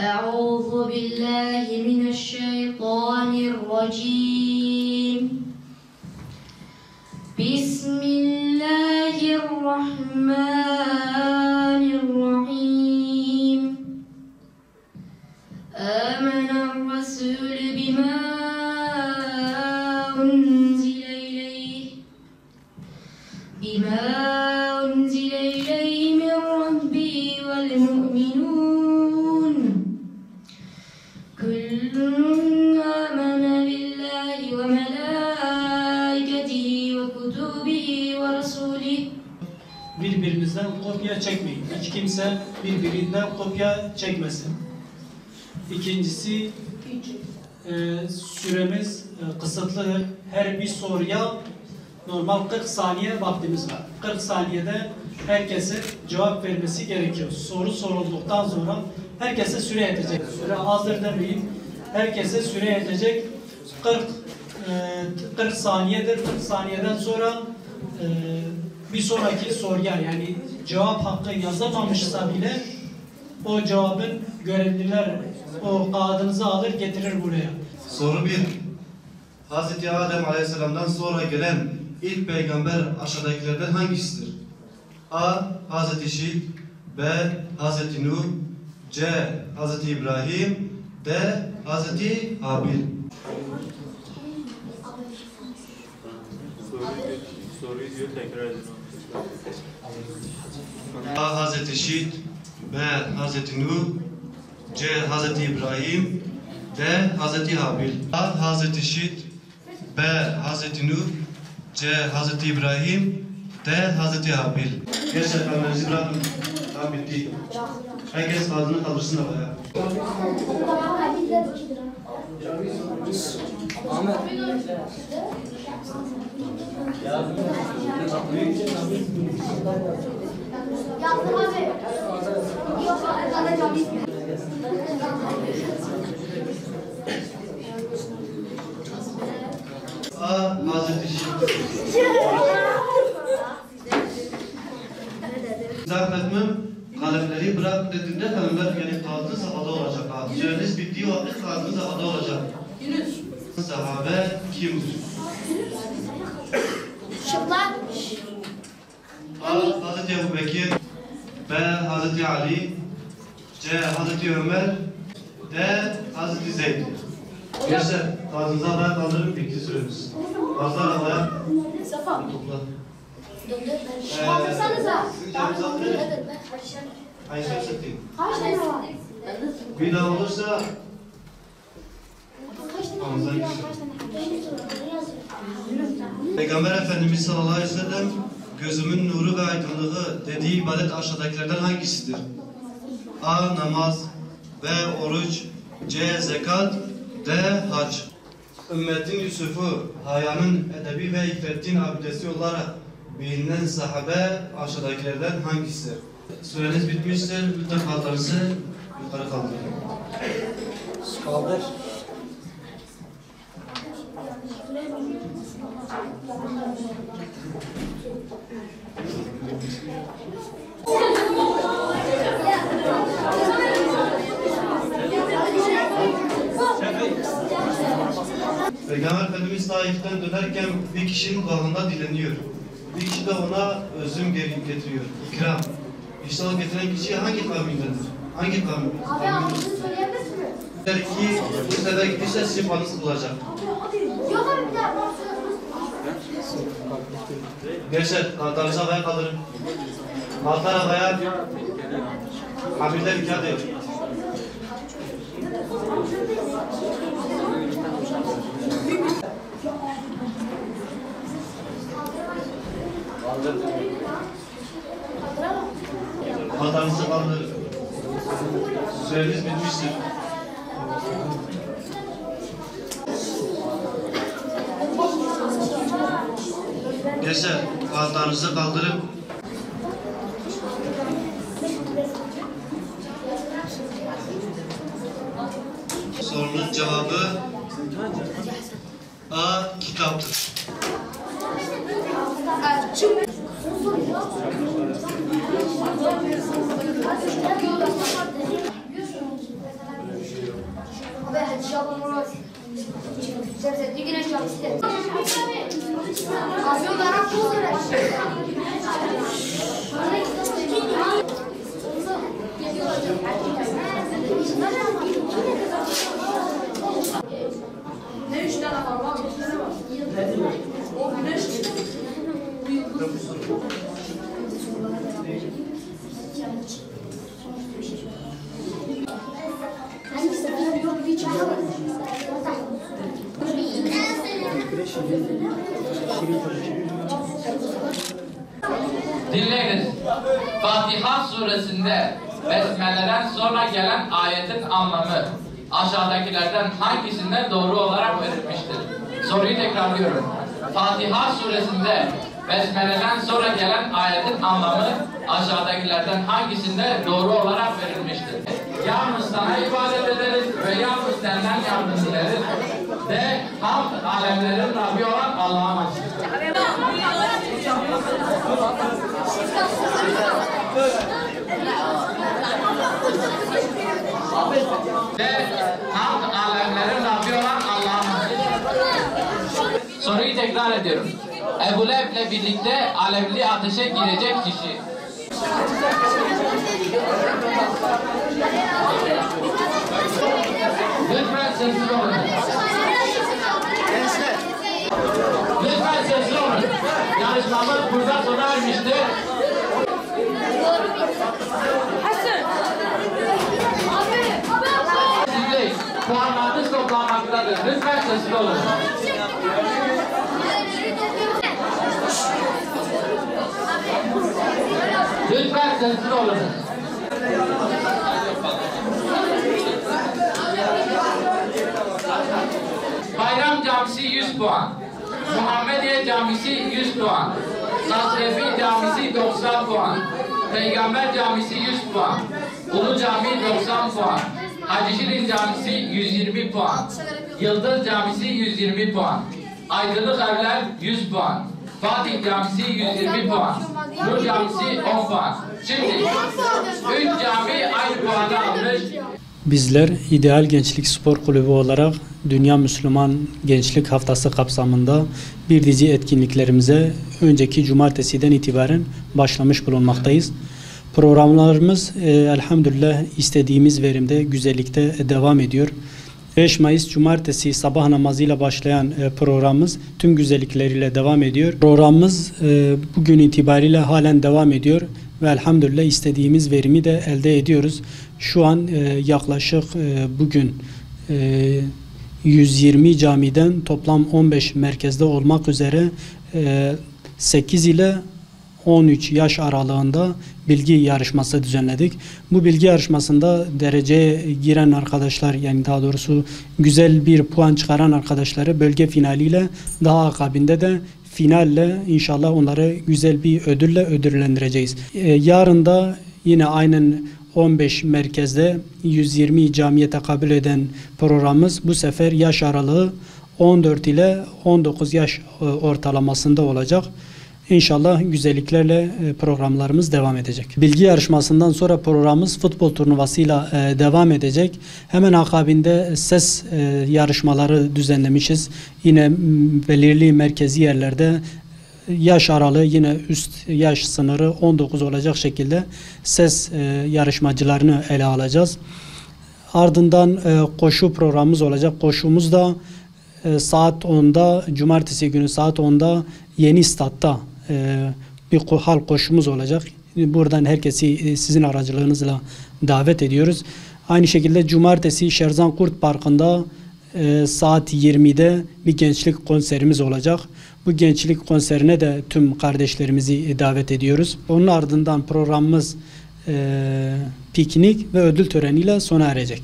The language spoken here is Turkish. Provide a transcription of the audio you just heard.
أعوذ بالله من الشيطان الرجيم بسم الله الرحمن الرحيم آمن الرسول بما أنزل إليه من ربه والمؤمنون كل آمن بالله وملائكته وكتبه ورسوله. Birbirimizden kopya çekmeyin. Hiç kimse birbirinden kopya çekmesin. İkincisi, süremiz kısıtlıdır. Her bir soruya normal 40 saniye vaktimiz var. 40 saniyede herkese cevap vermesi gerekiyor. Soru sorulduktan sonra herkese süre yetecek. Süre azdır demeyin. Herkese süre yetecek. 40 saniyedir. 40 saniyeden sonra bir sonraki soruya, yani cevap hakkı yazamamışsa bile o cevabın görevliler o kağıdınızı alır getirir buraya. Soru 1. Hz. Adem Aleyhisselam'dan sonra gelen ilk peygamber aşağıdakilerden hangisidir? A. Hz. Şit, B. Hz. Nuh, C. Hz. İbrahim, D. Hz. Habil. Soruyu diyor, tekrar edin. A. Hz. Şit, B. Hz. Nuh, C. Hz. İbrahim, D. Hz. Habil. A. Hz. Şit, B. Hz. Nuh, C. Hz. İbrahim, D. Hz. Habil. Gerçekten önünüzü bırakın. Tamam, bitti. Herkes ağzını kaldırsın havaya. A. Hazreti Şit. Zahmetmem kalemleri bırak dediğinde kalemler yani kağıdınız havada olacak. Süreniz bittiği vakit kağıdınız havada olacak. Sahabe kimdir? Şıklar. A. Hazreti Ebu Bekir, B. Hazreti Ali, C. Hazreti Ömer, D. Hazreti Zeyd. Gençler, kağıdınızı havaya kaldırın, bitti süreniz. Bazılar havaya topla. Kaldırsanıza. Ayşe Sıddık. Kaç tane var? Bir daha olursa ağzından geçiyor. Peygamber Efendimiz sallallahu aleyhi ve sellem gözümün nuru ve aydınlığı dediği ibadet aşağıdakilerden hangisidir? A. Namaz, B. Oruç, C. Zekat, D. Hac. Ümmetin Yusuf'u hayanın edebi ve iffetin abidesi olarak bilinen sahabe aşağıdakilerden hangisidir? Süreniz bitmiştir. Lütfen kağıtlarınızı yukarı kaldırın. Kaldır. Peygamber Efendimiz Taif'ten dönerken bir kişinin bağında dileniyor. Bir kişi de ona özüm getiriyor. İkram. İşte o getiren kişi hangi kavmindendir? Hangi kavmin? Abi anladığını söyleyebilirsin mi? Der ki bu sefer gidişte sizin paranız bulacak. Yok abi bir daha. Gençler, kağıtlarınızı havaya kaldırın. Kağıtlar havaya. Amirler ikaz ediyor. Kağıtlarınızı kaldırın. Süreniz bitmiştir. Gençler, kağıtlarınızı kaldırıp sorunun cevabı A. Kitaptır. Abi hadi şaban olmaz. Sebzetli güneş şamsı de. Abi o bana pul ver. Ne 3 tane var abi? 2 tane var. O güneş Dinleyiniz. Fatiha suresinde Besmele'den sonra gelen ayetin anlamı aşağıdakilerden hangisinde doğru olarak verilmiştir? Soruyu tekrarlıyorum. Fatiha suresinde Besmele'den sonra gelen ayetin anlamı aşağıdakilerden hangisinde doğru olarak verilmiştir? Yalnız sana ibadet ederiz ve yalnız senden yardım dileriz. De hamd alemlerin Rabbi olan Allah'a mahsustur. Ve hamd alemlerin Rabbi olan Allah'a mahsustur. Soruyu tekrar ediyorum. Ebu Leheb'le birlikte alevli ateşe girecek kişi. Lütfen sessiz olun. Lütfen sessiz olun. Yarışmamız burada sona ermiştir. Dinleyin. Puanlarınız toplanmaktadır. Lütfen sessiz olun. Lütfen sessiz olun. Bayram Camisi 100 puan. Muhammediye Camisi 100 puan. Nasrefi Camisi 90 puan. Peygamber Camisi 100 puan. Ulu Cami 90 puan. Hacı Şirin Camisi 120 puan. Yıldız Camisi 120 puan. Aydınlık Evler 100 puan. Fatih Camisi 120 puan. Nur Camisi 10 puan. Şimdi 3 cami aynı puanı almış. Bizler İdeal Gençlik Spor Kulübü olarak Dünya Müslüman Gençlik Haftası kapsamında bir dizi etkinliklerimize önceki cumartesiden itibaren başlamış bulunmaktayız. Programlarımız elhamdülillah istediğimiz verimde, güzellikte devam ediyor. 5 Mayıs Cumartesi sabah namazıyla başlayan programımız tüm güzellikleriyle devam ediyor. Programımız bugün itibariyle halen devam ediyor ve elhamdülillah istediğimiz verimi de elde ediyoruz. Şu an yaklaşık bugün 120 camiden toplam 15 merkezde olmak üzere 8 ile 13 yaş aralığında bilgi yarışması düzenledik. Bu bilgi yarışmasında dereceye giren arkadaşlar, yani daha doğrusu güzel bir puan çıkaran arkadaşları bölge finaliyle, daha akabinde de finalle inşallah onları güzel bir ödülle ödüllendireceğiz. Yarın da yine aynen 15 merkezde 120 camiye tekabül eden programımız bu sefer yaş aralığı 14 ile 19 yaş ortalamasında olacak. İnşallah güzelliklerle programlarımız devam edecek. Bilgi yarışmasından sonra programımız futbol turnuvasıyla devam edecek. Hemen akabinde ses yarışmaları düzenlemişiz. Yine belirli merkezi yerlerde yaş aralığı yine üst yaş sınırı 19 olacak şekilde ses yarışmacılarını ele alacağız. Ardından koşu programımız olacak. Koşumuz da saat 10'da, cumartesi günü saat 10'da Yeni Stad'da bir halk koşumuz olacak. Buradan herkesi sizin aracılığınızla davet ediyoruz. Aynı şekilde cumartesi Şerzan Kurt Parkı'nda saat 20'de bir gençlik konserimiz olacak. Bu gençlik konserine de tüm kardeşlerimizi davet ediyoruz. Onun ardından programımız piknik ve ödül töreniyle sona erecek.